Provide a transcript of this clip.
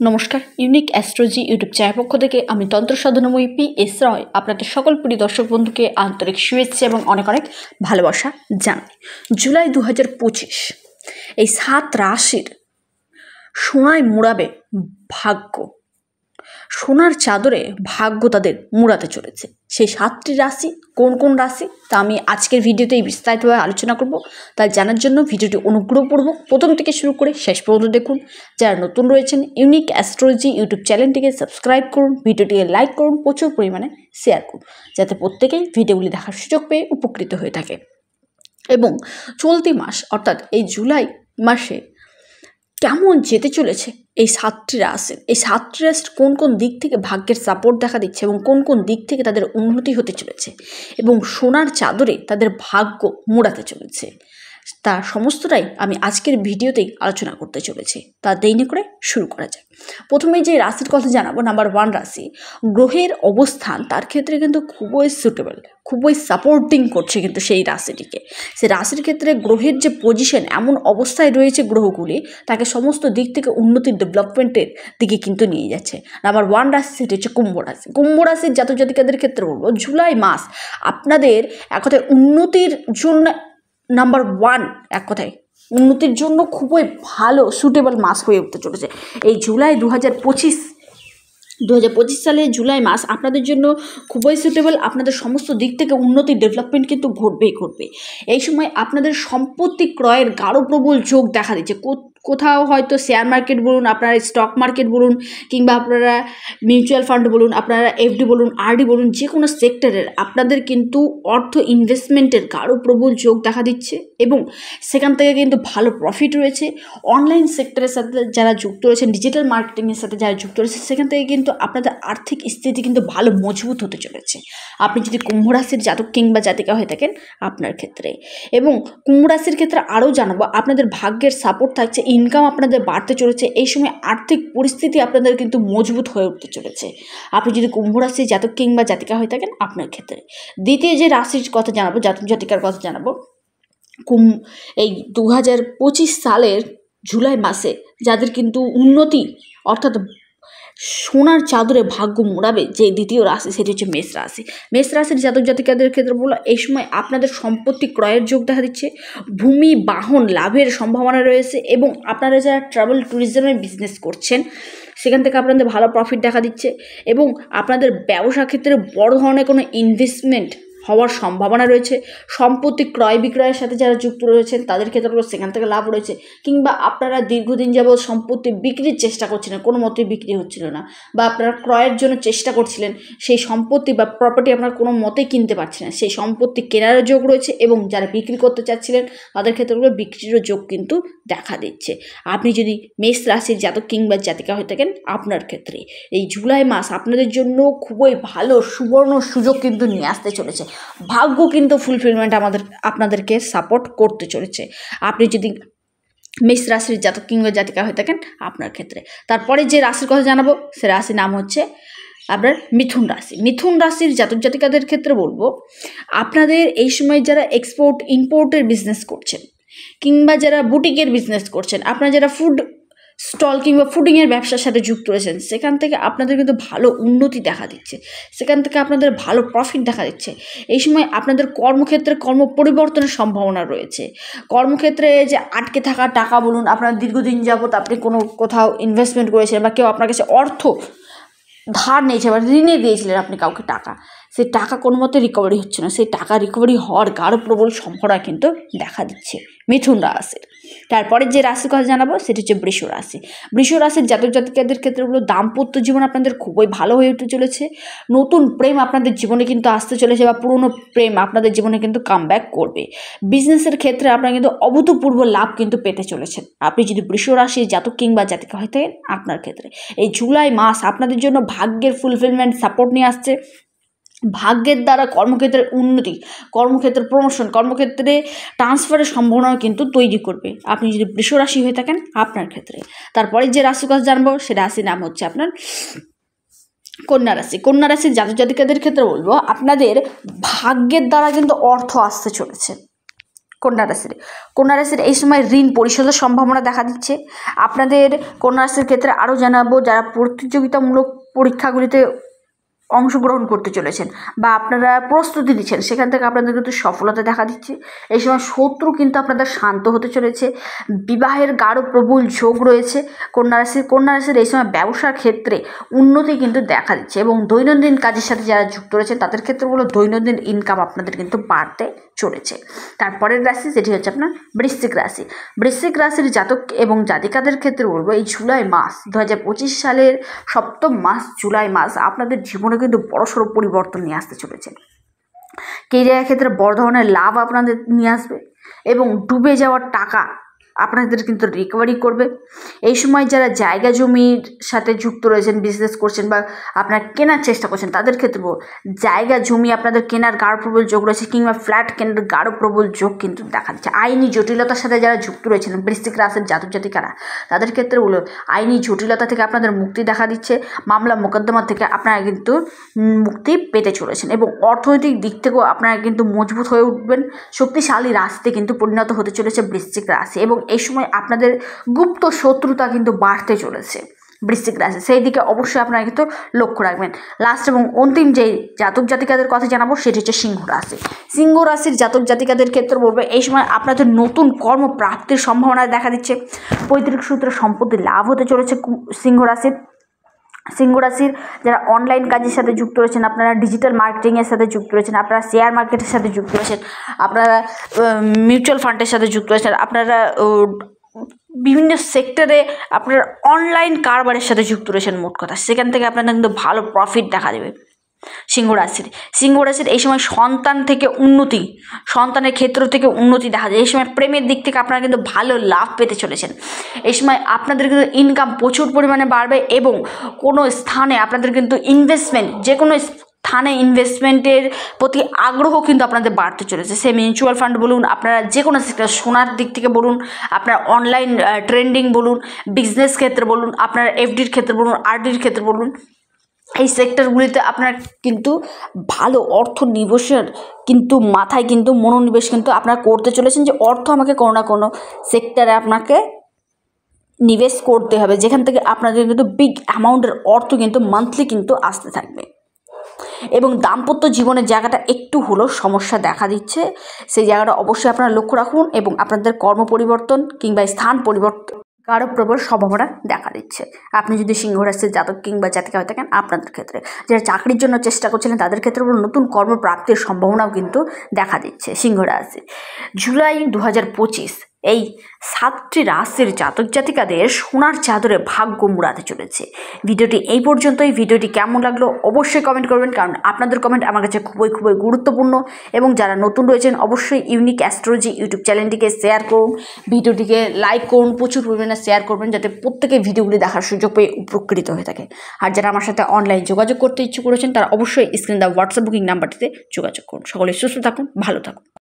নমস্কার, unique astrology YouTube channel পক্ষ থেকে আমি তন্ত্র সাধনাময়ী পি.এস. রয় আপনাদের সকল প্রিয় দর্শক বন্ধুকে আন্তরিক শুভেচ্ছা এবং অনেক অনেক ভালোবাসা জানাই। জুলাই 2025 এই 7 রাশির সোনায় মুড়াবে ভাগ্য। সোনার চাদরে ভাগ্য তাদের মুড়াতে চলেছে। সেই 7টি রাশি কোন কোন রাশি তা আমি আজকের ভিডিওতেই বিস্তারিতভাবে আলোচনা করব। তাই জানার জন্য ভিডিওটি অনুগ্রহপূর্বক প্রথম থেকে শুরু করে শেষ পর্যন্ত দেখুন। যারা নতুন রয়েছেন ইউনিক অ্যাস্ট্রোলজি ইউটিউব চ্যানেলটিকে সাবস্ক্রাইব করুন, ভিডিওটিকে লাইক করুন, প্রচুর পরিমাণে শেয়ার করুন, যাতে প্রত্যেকেই ভিডিওগুলি দেখার সুযোগ পেয়ে উপকৃত হয়ে থাকে। এবং চলতি মাস অর্থাৎ এই জুলাই মাসে কেমন যেতে চলেছে এই 7টি রাশি, এই 7টি রাশির কোন কোন দিক থেকে ভাগ্যের সাপোর্ট দেখা দিচ্ছে এবং কোন কোন দিক থেকে তাদের উন্নতি হতে চলেছে এবং সোনার চাদরে তাদের ভাগ্য মোড়াতে চলেছে, তা সমস্তটাই আমি আজকের ভিডিওতেই আলোচনা করতে চলেছি। তা দেরি করে শুরু করা যায়। প্রথমেই যে রাশির কথা জানাবো, নাম্বার 1 রাশি, গ্রহের অবস্থান তার ক্ষেত্রে কিন্তু খুবই সুটেবল, খুবই সাপোর্টিং করছে কিন্তু সেই রাশিটিকে। সেই রাশির ক্ষেত্রে গ্রহের যে পজিশন, এমন অবস্থায় রয়েছে গ্রহগুলি তাকে সমস্ত দিক থেকে উন্নতির ডেভেলপমেন্টের দিকে কিন্তু নিয়ে যাচ্ছে। নাম্বার 1 রাশি সেটি হচ্ছে কুম্ভ রাশি। কুম্ভ রাশির জাতক জাতিকাদের ক্ষেত্রে বলবো জুলাই মাস আপনাদের এক কথায় উন্নতির জন্য নাম্বার 1, এক কথায় উন্নতির জন্য খুবই ভালো সুটেবল মাস হয়ে উঠতে চলেছে। এই জুলাই 2025 সালে জুলাই মাস আপনাদের জন্য খুবই সুটেবল। আপনাদের সমস্ত দিক থেকে উন্নতি ডেভেলপমেন্ট কিন্তু ঘটবে। এই সময় আপনাদের সম্পত্তি ক্রয়ের গাঢ় প্রবল যোগ দেখা দিচ্ছে। কোথাও হয়তো শেয়ার মার্কেট বলুন, আপনারা স্টক মার্কেট বলুন, কিংবা আপনারা মিউচুয়াল ফান্ড বলুন, আপনারা এফডি বলুন, আরডি বলুন, যে কোনো সেক্টরের আপনাদের কিন্তু অর্থ ইনভেস্টমেন্টের গাঢ় প্রবল যোগ দেখা দিচ্ছে এবং সেখান থেকে কিন্তু ভালো প্রফিট রয়েছে। অনলাইন সেক্টরের সাথে যারা যুক্ত রয়েছেন, ডিজিটাল মার্কেটিংয়ের সাথে যারা যুক্ত রয়েছে, সেখান থেকে কিন্তু আপনাদের আর্থিক স্থিতি কিন্তু ভালো মজবুত হতে চলেছে আপনি যদি কুম্ভ রাশির জাতক কিংবা জাতিকা হয়ে থাকেন আপনার ক্ষেত্রে। এবং কুম্ভ রাশির ক্ষেত্রে আরও জানাবো, আপনাদের ভাগ্যের সাপোর্ট থাকছে, ইনকাম আপনাদের বাড়তে চলেছে। এই সময় আর্থিক পরিস্থিতি আপনাদের কিন্তু মজবুত হয়ে উঠতে চলেছে আপনি যদি কুম্ভ রাশির জাতক কিংবা জাতিকা হয়ে থাকেন আপনার ক্ষেত্রে। দ্বিতীয় যে রাশির কথা জানাবো, জাতক জাতিকার কথা জানাবো, এই 2025 সালের জুলাই মাসে যাদের কিন্তু উন্নতি অর্থাৎ সোনার চাদরে ভাগ্য মোড়াবে যে দ্বিতীয় রাশি সেটি হচ্ছে মেষ রাশি। মেষ রাশির জাতক জাতিকাদের ক্ষেত্রে বলো এই সময় আপনাদের সম্পত্তি ক্রয়ের যোগ দেখা দিচ্ছে, ভূমি বাহন লাভের সম্ভাবনা রয়েছে এবং আপনারা যারা ট্রাভেল ট্যুরিজমের বিজনেস করছেন সেখান থেকে আপনাদের ভালো প্রফিট দেখা দিচ্ছে এবং আপনাদের ব্যবসা ক্ষেত্রে বড় ধরনের কোনো ইনভেস্টমেন্ট হওয়ার সম্ভাবনা রয়েছে। সম্পত্তি ক্রয় বিক্রয়ের সাথে যারা যুক্ত রয়েছেন তাদের ক্ষেত্রে সেখান থেকে লাভ রয়েছে, কিংবা আপনারা দীর্ঘদিন যাবৎ সম্পত্তি বিক্রির চেষ্টা করছিলেন, কোনো মতেই বিক্রি হচ্ছিল না, বা আপনারা ক্রয়ের জন্য চেষ্টা করছিলেন, সেই সম্পত্তি বা প্রপার্টি আপনারা কোনো মতেই কিনতে পারছেন না, সেই সম্পত্তি কেনারও যোগ রয়েছে এবং যারা বিক্রি করতে চাচ্ছিলেন তাদের ক্ষেত্রে বিক্রিরও যোগ কিন্তু দেখা দিচ্ছে আপনি যদি মেষ রাশির জাতক কিংবা জাতিকা হয়ে থাকেন আপনার ক্ষেত্রে। এই জুলাই মাস আপনাদের জন্য খুবই ভালো সুবর্ণ সুযোগ কিন্তু নিয়ে আসতে চলেছে। ভাগ্য কিন্তু ফুলফিলমেন্ট আপনাদেরকে সাপোর্ট করতে চলেছে আপনি যদি মেষ রাশির জাতক কিংবা জাতিকা হয়ে থাকেন আপনার ক্ষেত্রে। তারপরে যে রাশির কথা জানাবো সে রাশির নাম হচ্ছে আপনার মিথুন রাশি। মিথুন রাশির জাতক জাতিকাদের ক্ষেত্রে বলবো আপনাদের এই সময় যারা এক্সপোর্ট ইম্পোর্টের বিজনেস করছেন কিংবা যারা বুটিকের বিজনেস করছেন, আপনারা যারা ফুড স্টল কিংবা ফুডিংয়ের ব্যবসার সাথে যুক্ত রয়েছেন, সেখান থেকে আপনাদের কিন্তু ভালো উন্নতি দেখা দিচ্ছে, সেখান থেকে আপনাদের ভালো প্রফিট দেখা দিচ্ছে। এই সময় আপনাদের কর্মক্ষেত্রে কর্ম পরিবর্তনের সম্ভাবনা রয়েছে। কর্মক্ষেত্রে যে আটকে থাকা টাকা বলুন, আপনার দীর্ঘদিন যাবত আপনি কোথাও ইনভেস্টমেন্ট করেছেন বা কেউ আপনার কাছে অর্থ ধার নিয়েছে বা ঋণে দিয়েছিলেন আপনি কাউকে টাকা, সেই টাকা কোনো মতে রিকভারি হচ্ছে না, সেই টাকা রিকভারি হওয়ার গাঢ় প্রবল সম্ভাবনা কিন্তু দেখা দিচ্ছে মিথুন রাশির। তারপরে যে রাশির কথা জানাবো সেটি হচ্ছে বৃষ রাশি। বৃষ রাশির জাতক জাতিকাদের ক্ষেত্রে হলো দাম্পত্য জীবন আপনাদের খুবই ভালো হয়ে উঠতে চলেছে। নতুন প্রেম আপনাদের জীবনে কিন্তু আসতে চলেছে বা পুরনো প্রেম আপনাদের জীবনে কিন্তু কামব্যাক করবে। বিজনেসের ক্ষেত্রে আপনারা কিন্তু অভূতপূর্ব লাভ কিন্তু পেতে চলেছেন আপনি যদি বৃষ রাশির জাতক কিংবা জাতিকা হয়ে থাকেন আপনার ক্ষেত্রে। এই জুলাই মাস আপনাদের জন্য ভাগ্যের ফুলফিলমেন্ট সাপোর্ট নিয়ে আসছে। ভাগ্যের দ্বারা কর্মক্ষেত্রের উন্নতি, কর্মক্ষেত্রে প্রমোশন, কর্মক্ষেত্রে ট্রান্সফারের সম্ভাবনাও কিন্তু তৈরি করবে আপনি যদি বৃষ রাশি হয়ে থাকেন আপনার ক্ষেত্রে। তারপরে যে রাশির কথা জানবো সে রাশির নাম হচ্ছে আপনার কন্যা রাশি। কন্যা রাশির জাতক জাতিকাদের ক্ষেত্রে বলবো আপনাদের ভাগ্যের দ্বারা কিন্তু অর্থ আসতে চলেছে। কন্যা রাশির এই সময় ঋণ পরিশোধের সম্ভাবনা দেখা দিচ্ছে। আপনাদের কন্যা রাশির ক্ষেত্রে আরও জানাবো, যারা প্রতিযোগিতামূলক পরীক্ষাগুলিতে অংশগ্রহণ করতে চলেছেন বা আপনারা প্রস্তুতি দিচ্ছেন, সেখান থেকে আপনাদের কিন্তু সফলতা দেখা দিচ্ছে। এই সময় শত্রু কিন্তু আপনাদের শান্ত হতে চলেছে। বিবাহের গাঢ় প্রবল যোগ রয়েছে কন্যা রাশির এই সময় ব্যবসার ক্ষেত্রে উন্নতি কিন্তু দেখা দিচ্ছে এবং দৈনন্দিন কাজের সাথে যারা যুক্ত রয়েছেন তাদের ক্ষেত্রে বলো দৈনন্দিন ইনকাম আপনাদের কিন্তু বাড়তে চলেছে। তারপরের রাশি যেটি হচ্ছে আপনার বৃশ্চিক রাশির জাতক এবং জাতিকাদের ক্ষেত্রে বলবো এই জুলাই মাস 2025 সালের সপ্তম মাস জুলাই মাস আপনাদের জীবনে কিন্তু বড়সড় পরিবর্তন নিয়ে আসতে চলেছে। কেরিয়ারের ক্ষেত্রে বড় ধরনের লাভ আপনাদের নিয়ে আসবে এবং ডুবে যাওয়ার টাকা আপনাদের কিন্তু রিকভারি করবে। এই সময় যারা জায়গা জমির সাথে যুক্ত রয়েছেন, বিজনেস করছেন বা আপনারা কেনার চেষ্টা করছেন, তাদের ক্ষেত্রে জায়গা জমি আপনাদের কেনার গাঢ় প্রবল যোগ রয়েছে কিংবা ফ্ল্যাট কেনার গাঢ় প্রবল যোগ কিন্তু দেখা দিচ্ছে। আইনি জটিলতার সাথে যারা যুক্ত রয়েছেন বৃশ্চিক রাশির জাতক জাতিকারা, তাদের ক্ষেত্রে আইনি জটিলতা থেকে আপনাদের মুক্তি দেখা দিচ্ছে। মামলা মোকদ্দমা থেকে আপনারা কিন্তু মুক্তি পেতে চলেছেন এবং অর্থনৈতিক দিক থেকেও আপনারা কিন্তু মজবুত হয়ে উঠবেন। শক্তিশালী রাশিতে কিন্তু পরিণত হতে চলেছে বৃশ্চিক রাশি এবং এই সময় আপনাদের গুপ্ত শত্রুতা কিন্তু বাড়তে চলেছে বৃশ্চিক রাশি, সেই দিকে অবশ্যই আপনারা কিন্তু লক্ষ্য রাখবেন। লাস্ট এবং অন্তিম যেই জাতক জাতিকাদের কথা জানাবো সেটি হচ্ছে সিংহ রাশির জাতক জাতিকাদের ক্ষেত্রে বলবো এই সময় আপনাদের নতুন কর্মপ্রাপ্তির সম্ভাবনা দেখা দিচ্ছে। পৈতৃক সূত্রে সম্পত্তি লাভ হতে চলেছে সিংহ রাশির যারা অনলাইন কাজের সাথে যুক্ত রয়েছেন, আপনারা ডিজিটাল মার্কেটিংয়ের সাথে যুক্ত রয়েছেন, আপনারা শেয়ার মার্কেটের সাথে যুক্ত রয়েছেন, আপনারা মিউচুয়াল ফান্ডের সাথে যুক্ত রয়েছেন, আপনারা বিভিন্ন সেক্টরে আপনারা অনলাইন কারবারের সাথে যুক্ত রয়েছেন, মোট কথা সেখান থেকে আপনাদের কিন্তু ভালো প্রফিট দেখা দেবে। সিংহ রাশির এই সময় সন্তানের ক্ষেত্র থেকে উন্নতি দেখা যায়। এই সময় প্রেমের দিক থেকে আপনারা কিন্তু ভালো লাভ পেতে চলেছেন। এই সময় আপনাদের কিন্তু ইনকাম প্রচুর পরিমাণে বাড়বে এবং কোনো স্থানে আপনাদের কিন্তু যে কোনো স্থানে ইনভেস্টমেন্টের প্রতি আগ্রহ কিন্তু আপনাদের বাড়তে চলেছে। সে মিউচুয়াল ফান্ড বলুন, আপনারা যে কোনো সেক্টর, সোনার দিক থেকে বলুন, আপনারা অনলাইন ট্রেন্ডিং বলুন, বিজনেস ক্ষেত্রে বলুন, আপনারা এফডির ক্ষেত্রে বলুন, আরডির ক্ষেত্রে বলুন, এই সেক্টরগুলিতে আপনারা কিন্তু ভালো অর্থ নিবেশের কিন্তু মাথায় কিন্তু মনোনিবেশ কিন্তু আপনারা করতে চলেছেন যে অর্থ আমাকে কোনো না কোনো সেক্টরে আপনাকে নিবেশ করতে হবে, যেখান থেকে আপনাদের কিন্তু বিগ অ্যামাউন্টের অর্থ কিন্তু মান্থলি কিন্তু আসতে থাকবে এবং দাম্পত্য জীবনের জায়গাটা একটু হলেও সমস্যা দেখা দিচ্ছে, সেই জায়গাটা অবশ্যই আপনারা লক্ষ্য রাখুন এবং আপনাদের কর্ম পরিবর্তন কিংবা স্থান পরিবর্তন গাঢ় প্রবল সম্ভাবনা দেখা দিচ্ছে। আপনি যদি সিংহ রাশির জাতক কিংবা জাতিকা হয়ে থাকেন, আপনাদের ক্ষেত্রে যারা চাকরির জন্য চেষ্টা করছিলেন তাদের ক্ষেত্রে নতুন কর্মপ্রাপ্তির সম্ভাবনাও কিন্তু দেখা দিচ্ছে। সিংহ রাশি জুলাই 2025 এই 7টি রাশির জাতক জাতিকাদের সোনার চাদরে ভাগ্য মুড়াতে চলেছে। ভিডিওটি এই পর্যন্তই। ভিডিওটি কেমন লাগলো অবশ্যই কমেন্ট করবেন, কারণ আপনাদের কমেন্ট আমার কাছে খুবই গুরুত্বপূর্ণ এবং যারা নতুন রয়েছেন অবশ্যই ইউনিক অ্যাস্ট্রোলজি ইউটিউব চ্যানেলটিকে শেয়ার করুন, ভিডিওটিকে লাইক করুন, প্রচুর পরিমাণে শেয়ার করবেন যাতে প্রত্যেকে ভিডিওগুলি দেখার সুযোগ পেয়ে উপকৃত হয়ে থাকে। আর যারা আমার সাথে অনলাইন যোগাযোগ করতে ইচ্ছুক করেছেন তারা অবশ্যই স্ক্রিন দেওয়া হোয়াটসঅ্যাপ বুকিং নাম্বারটিতে যোগাযোগ করুন। সকলে সুস্থ থাকুন, ভালো থাকুন।